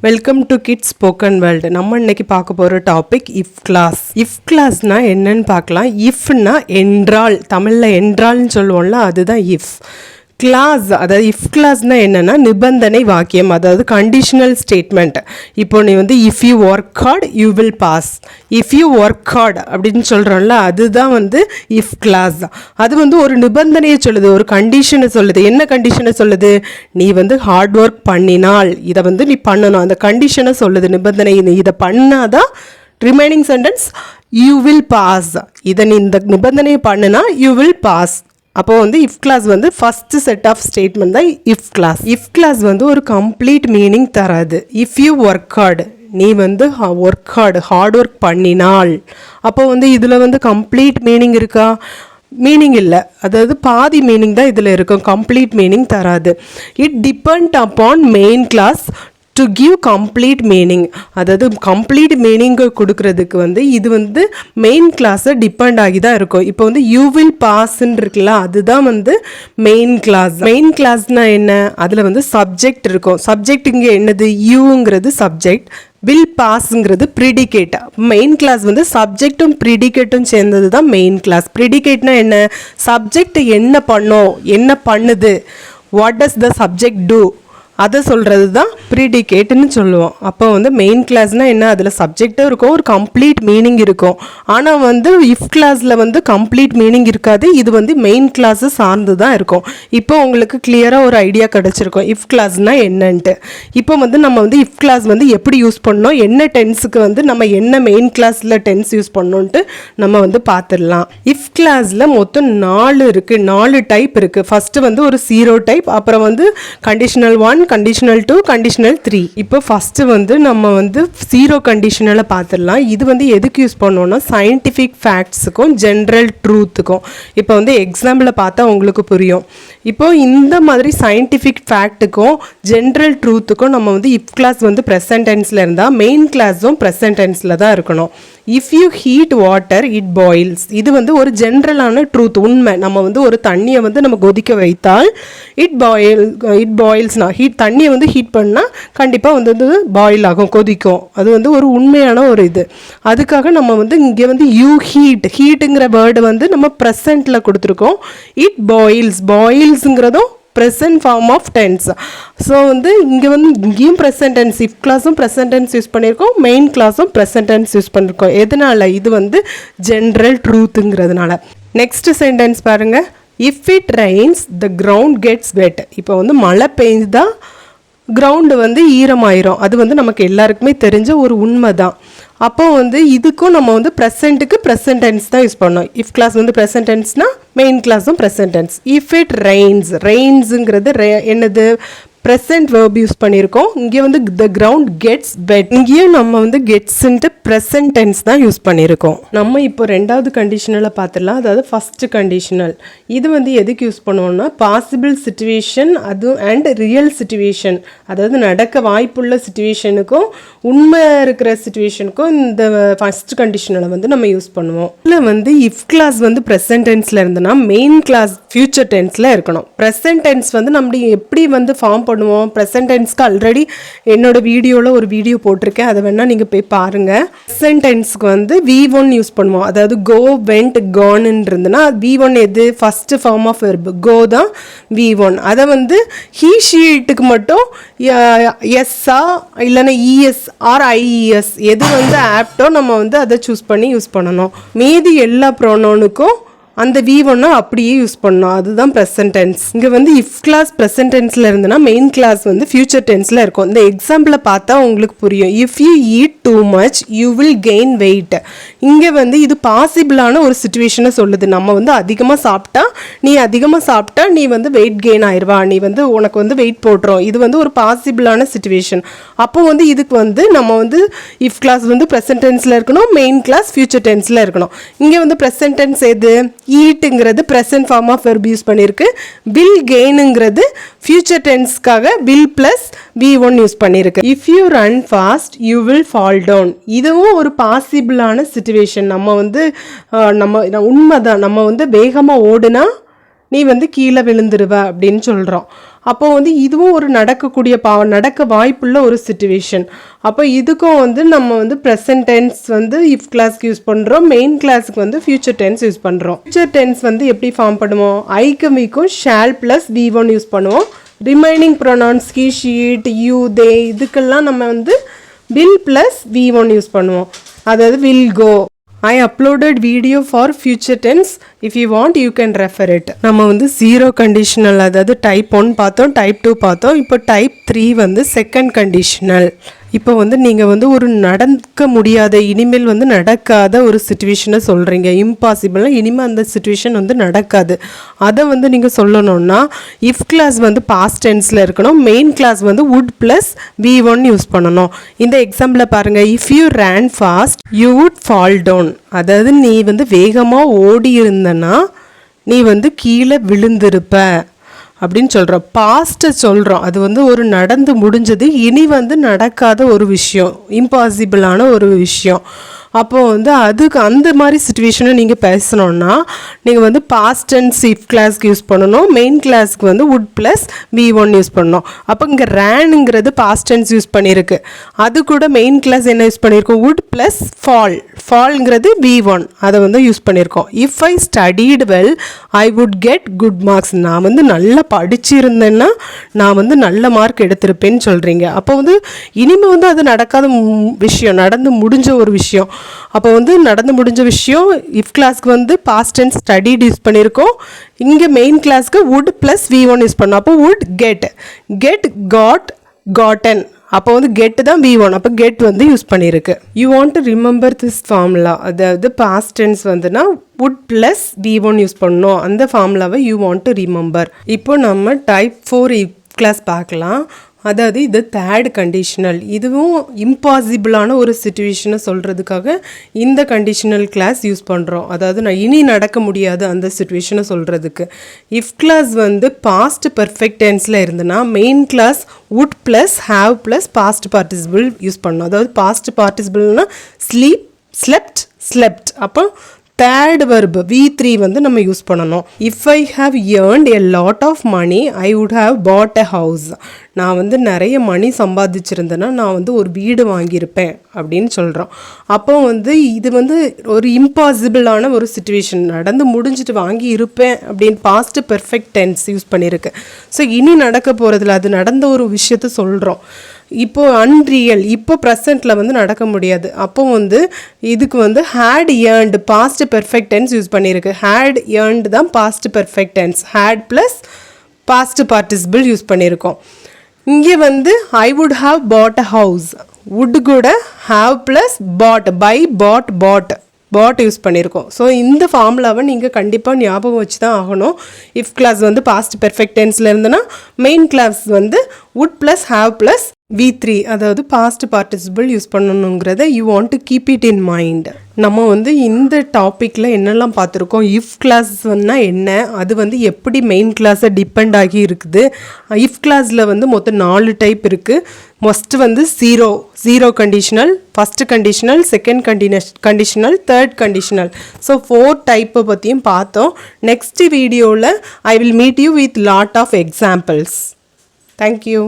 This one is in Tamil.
Welcome to kids spoken world. நம்ம இன்னைக்கு பார்க்க போகிற டாபிக் இஃப் கிளாஸ். இஃப் கிளாஸ்னால் என்னன்னு பார்க்கலாம். இஃப்னா என்றால், தமிழில் என்றால்னு சொல்லுவோம்ல, அதுதான் இஃப். கிளாஸ், அதாவது இஃப் கிளாஸ்னால் என்னென்னா நிபந்தனை வாக்கியம், அதாவது கண்டிஷனல் ஸ்டேட்மெண்ட். இப்போ நீ வந்து if you work hard you will pass, if you work hard அப்படின்னு சொல்கிறோம்ல, அதுதான் வந்து இஃப் கிளாஸ். அது வந்து ஒரு நிபந்தனையை சொல்லுது, ஒரு கண்டிஷனை சொல்லுது. என்ன கண்டிஷனை சொல்லுது? நீ வந்து ஹார்ட் ஒர்க் பண்ணினால் இதை வந்து நீ பண்ணணும், அந்த கண்டிஷனை சொல்லுது. நிபந்தனை, நீ இதை பண்ணாதான் remaining sentence you will pass. இதை நீ இந்த நிபந்தனையை பண்ணுனா யூ வில் பாஸ். அப்போ வந்து இஃப் கிளாஸ் வந்து ஃபர்ஸ்ட் செட் ஆஃப் ஸ்டேட்மெண்ட் தான் இஃப் கிளாஸ். இஃப் கிளாஸ் வந்து ஒரு கம்ப்ளீட் மீனிங் தராது. இஃப் யூ ஒர்க் ஹார்ட், நீ வந்து ஹார்ட் ஒர்க் பண்ணினால், அப்போ வந்து இதில் வந்து கம்ப்ளீட் மீனிங் இருக்கா? மீனிங் இல்லை, அதாவது பாதி மீனிங் தான் இதில் இருக்கும், கம்ப்ளீட் மீனிங் தராது. It depend upon main clause to give complete meaning. அதாவது கம்ப்ளீட் மீனிங்கை கொடுக்கறதுக்கு வந்து இது வந்து மெயின் கிளாஸை டிபெண்ட் ஆகி தான் இருக்கும். இப்போ வந்து யூ வில் பாஸ்ன்னு இருக்குல்ல, அதுதான் வந்து மெயின் கிளாஸ். மெயின் கிளாஸ்னால் என்ன? அதில் வந்து சப்ஜெக்ட் இருக்கும். சப்ஜெக்ட் இங்கே என்னது? யூங்கிறது சப்ஜெக்ட், வில் பாஸ்ங்கிறது ப்ரிடிகேட். மெயின் கிளாஸ் வந்து சப்ஜெக்டும் ப்ரிடிகேட்டும் சேர்ந்தது தான் மெயின் கிளாஸ். ப்ரிடிகேட்னா என்ன? சப்ஜெக்ட் என்ன பண்ணும், என்ன பண்ணுது, what does the subject do, அதை சொல்கிறது தான் ப்ரீடிகேட்டுன்னு சொல்லுவோம். அப்போ வந்து மெயின் கிளாஸ்னால் என்ன? அதில் சப்ஜெக்டும் இருக்கும், ஒரு கம்ப்ளீட் மீனிங் இருக்கும். ஆனால் வந்து இஃப் கிளாஸில் வந்து கம்ப்ளீட் மீனிங் இருக்காது, இது வந்து மெயின் கிளாஸை சார்ந்து தான் இருக்கும். இப்போ உங்களுக்கு கிளியராக ஒரு ஐடியா கிடச்சிருக்கும் இஃப் கிளாஸ்னால் என்னன்ட்டு. இப்போ வந்து நம்ம வந்து இஃப் கிளாஸ் வந்து எப்படி யூஸ் பண்ணோம், என்ன டென்ஸுக்கு வந்து நம்ம என்ன மெயின் கிளாஸில் டென்ஸ் யூஸ் பண்ணோன்ட்டு நம்ம வந்து பார்த்துடலாம். இஃப் கிளாஸில் மொத்தம் 4 இருக்குது, 4 டைப் இருக்குது. ஃபஸ்ட்டு வந்து ஒரு 0 டைப், அப்புறம் வந்து கண்டிஷனல் 1, கண்டிஷனல் 2, கண்டிஷனல் 3. இப்போ ஃபஸ்ட்டு வந்து நம்ம வந்து 0 கண்டிஷனலை பார்த்துடலாம். இது வந்து எதுக்கு யூஸ் பண்ணோன்னா சயின்டிஃபிக் ஃபேக்ட்ஸுக்கும் ஜென்ரல் ட்ரூத்துக்கும். இப்போ வந்து எக்ஸாம்பிளை பார்த்தா உங்களுக்கு புரியும். இப்போ இந்த மாதிரி சயின்டிஃபிக் ஃபேக்ட்டுக்கும் ஜென்ரல் ட்ரூத்துக்கும் நம்ம வந்து இஃப் கிளாஸ் வந்து ப்ரெசன்ட் டென்ஸில் இருந்தால் மெயின் கிளாஸும் ப்ரெசன்ட் டென்ஸில் தான் இருக்கணும். If you heat water it boils, இது வந்து ஒரு ஜென்ரலான ட்ரூத், உண்மை. நம்ம வந்து ஒரு தண்ணியை வந்து நம்ம கொதிக்க வைத்தால் இட் பாயில்ஸ்னா தண்ணியை வந்து ஹீட் பண்ணால் கண்டிப்பாக வந்து பாயில் ஆகும், கொதிக்கும். அது வந்து ஒரு உண்மையான ஒரு இது. அதுக்காக நம்ம வந்து இங்கே வந்து யூ ஹீட்டுங்கிற வேர்டு வந்து நம்ம ப்ரெசண்ட்டில் கொடுத்துருக்கோம். இட் பாயில்ஸுங்கிறதும் present form of tense. So வந்து இங்கே வந்து இங்கேயும் ப்ரெசன்ட் டென்ஸ், இஃப் கிளாஸும் ப்ரெசன்ட் டென்ஸ் யூஸ் பண்ணியிருக்கோம், மெயின் கிளாஸும் ப்ரெசன்ட் டென்ஸ் யூஸ் பண்ணியிருக்கோம். எதனால்? இது வந்து ஜென்ரல் ட்ரூத்துங்கிறதுனால. நெக்ஸ்ட் சென்டென்ஸ் பாருங்கள். If it rains the ground gets wet. இப்போ வந்து மழை பெய்யுதா கிரவுண்டு வந்து ஈரமாயிரும். அது வந்து நமக்கு எல்லாருக்குமே தெரிஞ்ச ஒரு உண்மை தான். அப்போ வந்து இதுக்கும் நம்ம வந்து ப்ரெசண்ட்டுக்கு ப்ரெசன்ட் டென்ஸ் தான் யூஸ் பண்ணோம். இஃப் கிளாஸ் வந்து ப்ரெசன்ட் டென்ஸ்னால் மெயின் கிளாஸும் ப்ரெசன்ட் டென்ஸ். இஃப் இட் ரெயின்ஸுங்கிறது என்னது? ப்ரெசன்ட் வேர்ப் யூஸ் பண்ணியிருக்கோம். இங்கே வந்து த கிரவுண்ட் கெட்ஸ் வெட், இங்கேயும் நம்ம வந்து கெட்ஸ்ன்ட்டு ப்ரெசன்ட் டென்ஸ் தான் யூஸ் பண்ணியிருக்கோம். நம்ம இப்போ 2வது கண்டிஷனலை பார்த்துடலாம். அதாவது ஃபஸ்ட்டு கண்டிஷனல். இது வந்து எதுக்கு யூஸ் பண்ணுவோம்னா பாசிபிள் சிச்சுவேஷன் அது அண்ட் ரியல் சிச்சுவேஷன், அதாவது நடக்க வாய்ப்புள்ள சிச்சுவேஷனுக்கும் உண்மை இருக்கிற சிச்சுவேஷனுக்கும் இந்த ஃபஸ்ட் கண்டிஷனலை வந்து நம்ம யூஸ் பண்ணுவோம். இதில் வந்து இஃப் கிளாஸ் வந்து ப்ரெசன்ட் டென்ஸில் இருந்ததுன்னா மெயின் கிளாஸ் ஃபியூச்சர் டென்ஸில் இருக்கணும். ப்ரெசன்ட் டென்ஸ் வந்து நம்ம எப்படி வந்து ஃபார்ம் பண்ணுவோம்? ப்ரெசன்ட் டென்ஸ்க்கு ஆல்ரெடி என்னோட வீடியோவில் ஒரு வீடியோ போட்டிருக்கேன், அதை வேணால் நீங்கள் போய் பாருங்கள். ப்ரெசன்ட் டென்ஸ்க்கு வந்து V1 யூஸ் பண்ணுவோம். அதாவது கோ, வெண்ட், கான்னு இருந்ததுன்னா V1 எது? ஃபஸ்ட்டு ஃபார்ம் ஆஃப் வெர்பு கோ தான் V1. அதை வந்து ஹீ ஷீட்டுக்கு மட்டும் எஸ்ஸா இல்லைன்னா இஎஸ் ஆர் ஐஇஎஸ் எது வந்து ஆப்டோ நம்ம வந்து அதை சூஸ் பண்ணி யூஸ் பண்ணணும். மீதி எல்லா ப்ரோனோனுக்கும் அந்த V1 அப்படியே யூஸ் பண்ணோம். அதுதான் ப்ரெசன்ட் டென்ஸ். இங்கே வந்து இஃப் கிளாஸ் ப்ரெசன்ட் டென்ஸில் இருந்ததுன்னா மெயின் கிளாஸ் வந்து ஃபியூச்சர் டென்ஸில் இருக்கும். இந்த எக்ஸாம்பிளை பார்த்தா உங்களுக்கு புரியும். If you eat too much you will gain weight. இங்கே வந்து இது பாசிபிளான ஒரு சுச்சுவேஷனை சொல்லுது. நம்ம வந்து அதிகமாக சாப்பிட்டா நீ வந்து வெயிட் கெயின் ஆயிடுவா, நீ வந்து உனக்கு வந்து வெயிட் போட்டுரும். இது வந்து ஒரு பாசிபிளான சுச்சுவேஷன். அப்போ வந்து இதுக்கு வந்து நம்ம வந்து இஃப் கிளாஸ் வந்து ப்ரெசன்ட் டென்ஸில் இருக்கணும், மெயின் கிளாஸ் ஃபியூச்சர் டென்ஸில் இருக்கணும். இங்கே வந்து ப்ரெசன்ட் டென்ஸ் எது? ஈட்டுங்கிறது present form of verb use பண்ணியிருக்கு. வில் கெயினுங்கிறது ஃபியூச்சர் டென்ஸ்க்காக வில் ப்ளஸ் V1 யூஸ் பண்ணியிருக்கு. If you run fast you will fall down. இதுவும் ஒரு பாசிபிளான சிச்சுவேஷன். நம்ம வந்து உண்மைதான், நம்ம வந்து வேகமாக ஓடுனா நீ வந்து கீழே விழுந்துருவ அப்படின்னு சொல்கிறோம். அப்போ வந்து இதுவும் ஒரு நடக்கக்கூடிய நடக்க வாய்ப்புள்ள ஒரு சிச்சுவேஷன். அப்போ இதுக்கும் வந்து நம்ம வந்து ப்ரெசன்ட் டென்ஸ் வந்து இஃப் கிளாஸ்க்கு யூஸ் பண்ணுறோம், மெயின் கிளாஸுக்கு வந்து ஃபியூச்சர் டென்ஸ் யூஸ் பண்ணுறோம். ஃபியூச்சர் டென்ஸ் வந்து எப்படி ஃபார்ம் பண்ணுவோம்? ஐக்கும் வீக்கும் ஷால் ப்ளஸ் V1 யூஸ் பண்ணுவோம். Remaining pronouns he, she, it, you, they இதுக்கெல்லாம் நம்ம வந்து will ப்ளஸ் V1 யூஸ் பண்ணுவோம். அதாவது will go. I uploaded video for future tense. If you want, you can refer it. நம்ம வந்து zero conditional, அதாவது type 1 பார்த்தோம், type 2 பார்த்தோம். இப்போ type 3 வந்து second conditional. இப்போ வந்து நீங்கள் வந்து ஒரு நடக்க முடியாத, இனிமேல் வந்து நடக்காத ஒரு சிச்சுவேஷனை சொல்கிறீங்க. இம்பாசிபிள்னா இனிமேல் அந்த சிச்சுவேஷன் வந்து நடக்காது. அதை வந்து நீங்கள் சொல்லணும்னா இஃப் கிளாஸ் வந்து பாஸ்ட் டென்ஸில் இருக்கணும், மெயின் கிளாஸ் வந்து would ப்ளஸ் V1 யூஸ் பண்ணணும். இந்த எக்ஸாம்பிளில் பாருங்கள், if you ran fast you would fall down. அதாவது நீ வந்து வேகமாக ஓடி இருந்தனா நீ வந்து கீழே விழுந்திருப்ப அப்படின்னு சொல்கிறோம். பாஸ்ட்டை சொல்கிறோம், அது வந்து ஒரு நடந்து முடிஞ்சது, இனி வந்து நடக்காத ஒரு விஷயம், இம்பாசிபிளான ஒரு விஷயம். அப்போது வந்து அதுக்கு அந்த மாதிரி சுச்சுவேஷனை நீங்கள் பேசணுன்னா நீங்கள் வந்து பாஸ்ட் டென்ஸ் இஃப் கிளாஸ்க்கு யூஸ் பண்ணணும், மெயின் கிளாஸ்க்கு வந்து would ப்ளஸ் V1 யூஸ் பண்ணணும். அப்போ இங்கே ரேனுங்கிறது பாஸ்ட் டென்ஸ் யூஸ் பண்ணியிருக்கு, அது கூட மெயின் கிளாஸ் என்ன யூஸ் பண்ணியிருக்கோம்? would ப்ளஸ் ஃபால்ங்கிறது V1, அதை வந்து யூஸ் பண்ணியிருக்கோம். If I studied well I would get good marks. நான் வந்து நல்லா படிச்சிருந்தேன்னா நான் வந்து நல்ல மார்க் எடுத்திருப்பேன்னு சொல்கிறீங்க. அப்போ வந்து இனிமேல் வந்து அது நடக்காத விஷயம், நடந்து முடிஞ்ச ஒரு விஷயம். அப்போ வந்து நடந்து முடிஞ்ச விஷயம் இஃப் கிளாஸ்க்கு வந்து பாஸ்ட் டென்ஸ் ஸ்டடீட் யூஸ் பண்ணியிருக்கோம், இங்கே மெயின் கிளாஸ்க்கு would ப்ளஸ் V1 யூஸ் பண்ணோம். அப்போ would கெட் காட் காட்டன். அப்போ வந்து கெட்டு தான் V1, அப்போ கெட் வந்து யூஸ் பண்ணியிருக்கு. You want to remember this formula, அதாவது பாஸ்ட் டென்ஸ் வந்துன்னா would ப்ளஸ் V1 யூஸ் பண்ணணும், அந்த ஃபார்முலாவை யூ வாண்ட் டு ரிமெம்பர். இப்போ நம்ம டைப் 4 இஃப் கிளாஸ் பார்க்கலாம். அதாவது இது தேர்ட் கண்டிஷனல், இதுவும் இம்பாசிபிளான ஒரு சிச்சுவேஷனை சொல்கிறதுக்காக இந்த கண்டிஷனல் கிளாஸ் யூஸ் பண்ணுறோம். அதாவது நான் இனி நடக்க முடியாது அந்த சிச்சுவேஷனை சொல்கிறதுக்கு. இஃப் கிளாஸ் வந்து பாஸ்ட் பெர்ஃபெக்ட் டென்ஸில் இருந்ததுன்னா main class would plus have plus past participle use பண்ணணும். அதாவது பாஸ்ட் பார்ட்டிசிபிள்னா ஸ்லெப்ட். அப்போ தேர்ட் வெர்ப் V3 வந்து நம்ம யூஸ் பண்ணணும். If I have earned a lot of money I would have bought a house. நான் வந்து நிறைய மணி சம்பாதிச்சிருந்தேன்னா நான் வந்து ஒரு வீடு வாங்கியிருப்பேன் அப்படின்னு சொல்கிறோம். அப்போ வந்து இது வந்து ஒரு இம்பாசிபிளான ஒரு சிச்சுவேஷன், நடந்து முடிஞ்சிட்டு வாங்கி இருப்பேன் அப்படின்னு பாஸ்ட் பெர்ஃபெக்ட் டென்ஸ் யூஸ் பண்ணியிருக்கு. ஸோ இனி நடக்க போகிறதுல அது நடந்த ஒரு விஷயத்த சொல்கிறோம். இப்போது அன்ரியல், இப்போ ப்ரெசண்ட்டில் வந்து நடக்க முடியாது. அப்போ வந்து இதுக்கு வந்து had earned past perfect tense use பண்ணியிருக்கு. ஹேட் ஏர்ன்டு தான் past perfect tense, had plus past participle use பண்ணியிருக்கோம். இங்கே வந்து I would have bought a house, would கூட ஹாவ் ப்ளஸ் பாட் யூஸ் பண்ணியிருக்கோம். ஸோ இந்த ஃபார்முலாவை நீங்கள் கண்டிப்பாக ஞாபகம் வச்சு தான் ஆகணும். இஃப் கிளாஸ் வந்து பாஸ்ட் பெர்ஃபெக்ட் டென்ஸில் இருந்ததுன்னா மெயின் கிளாஸ் வந்து would plus have plus V3, அதாவது பாஸ்ட் பார்ட்டிசிபிள் யூஸ் பண்ணணுங்கிறத you want to keep it in mind. நம்ம வந்து இந்த டாப்பிக்கில் என்னெல்லாம் பார்த்துருக்கோம், இஃப் கிளாஸ்னா என்ன, அது வந்து எப்படி மெயின் கிளாஸை டிபெண்ட் ஆகி இருக்குது. இஃப் கிளாஸில் வந்து மொத்தம் 4 டைப் இருக்குது. ஃபஸ்ட்டு வந்து zero conditional, first conditional, second conditional, third conditional. So 4 டைப்பை பற்றியும் பார்த்தோம். நெக்ஸ்ட் வீடியோவில் I will meet you with lot of examples. Thank you.